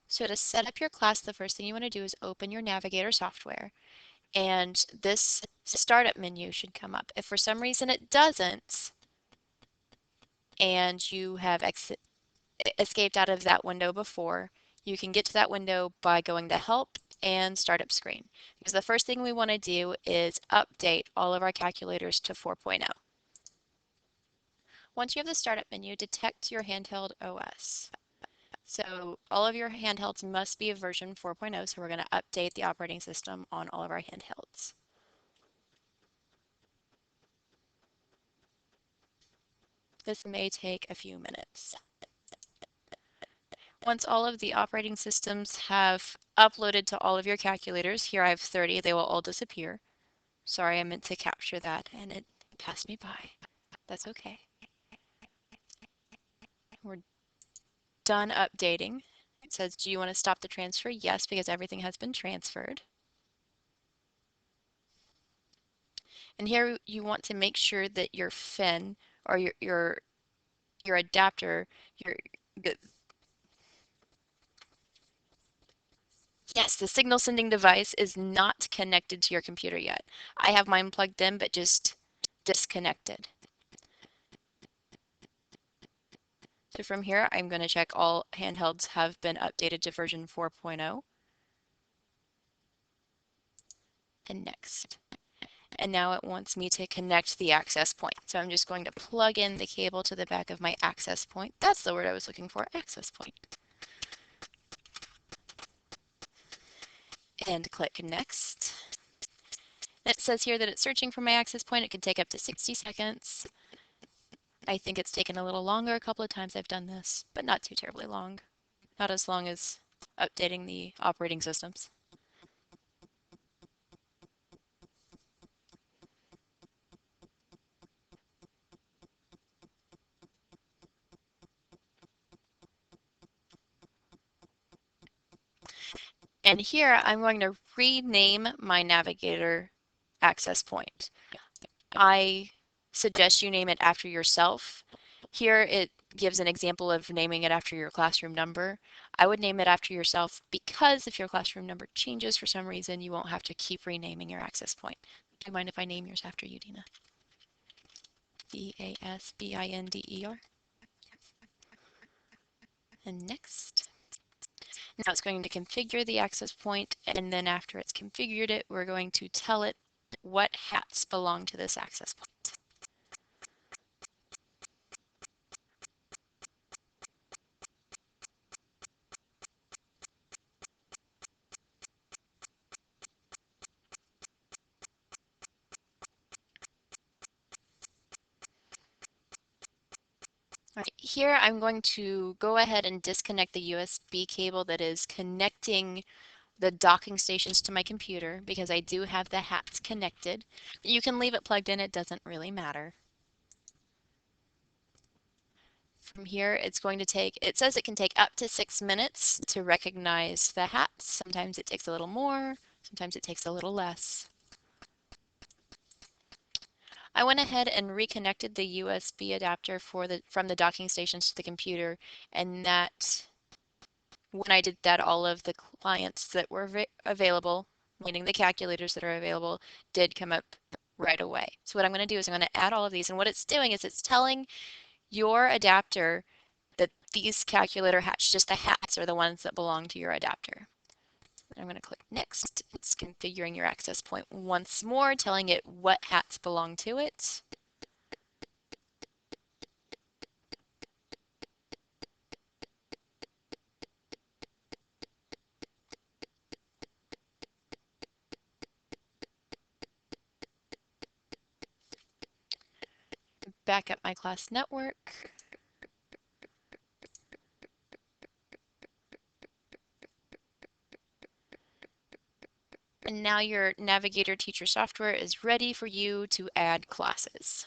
So to set up your class, the first thing you want to do is open your Navigator software, and this startup menu should come up. If for some reason it doesn't, and you have escaped out of that window before, you can get to that window by going to Help and Startup Screen. Because the first thing we want to do is update all of our calculators to 4.0. Once you have the startup menu, detect your handheld OS. So all of your handhelds must be a version 4.0, so we're going to update the operating system on all of our handhelds. This may take a few minutes. Once all of the operating systems have uploaded to all of your calculators, here I have 30, they will all disappear. Sorry, I meant to capture that and it passed me by. That's okay. We're done updating. It says, do you want to stop the transfer? Yes, because everything has been transferred. And here you want to make sure that your fin or your adapter, yes, the signal sending device is not connected to your computer yet. I have mine plugged in, but just disconnected. So from here, I'm going to check all handhelds have been updated to version 4.0. And next. And now it wants me to connect the access point. So I'm just going to plug in the cable to the back of my access point. That's the word I was looking for, access point. And click next. It says here that it's searching for my access point. It can take up to 60 seconds. I think it's taken a little longer. A couple of times I've done this, but not too terribly long. Not as long as updating the operating systems. And here I'm going to rename my Navigator access point. I suggest you name it after yourself. Here it gives an example of naming it after your classroom number. I would name it after yourself because if your classroom number changes for some reason, you won't have to keep renaming your access point. Do you mind if I name yours after you, Dina? Basbinder. And next. Now it's going to configure the access point, and then after it's configured it, we're going to tell it what hats belong to this access point. All right, here I'm going to go ahead and disconnect the USB cable that is connecting the docking stations to my computer because I do have the hats connected. You can leave it plugged in, it doesn't really matter. From here, it's going to take, it says it can take up to 6 minutes to recognize the hats. Sometimes it takes a little more, sometimes it takes a little less. I went ahead and reconnected the USB adapter from the docking stations to the computer, and that when I did that, all of the clients that were available, meaning the calculators that are available, did come up right away. So what I'm going to do is I'm going to add all of these, and what it's doing is it's telling your adapter that these calculator hats, just the hats, are the ones that belong to your adapter. I'm going to click next. It's configuring your access point once more, telling it what hats belong to it. Back up my class network. And now your Navigator Teacher software is ready for you to add classes.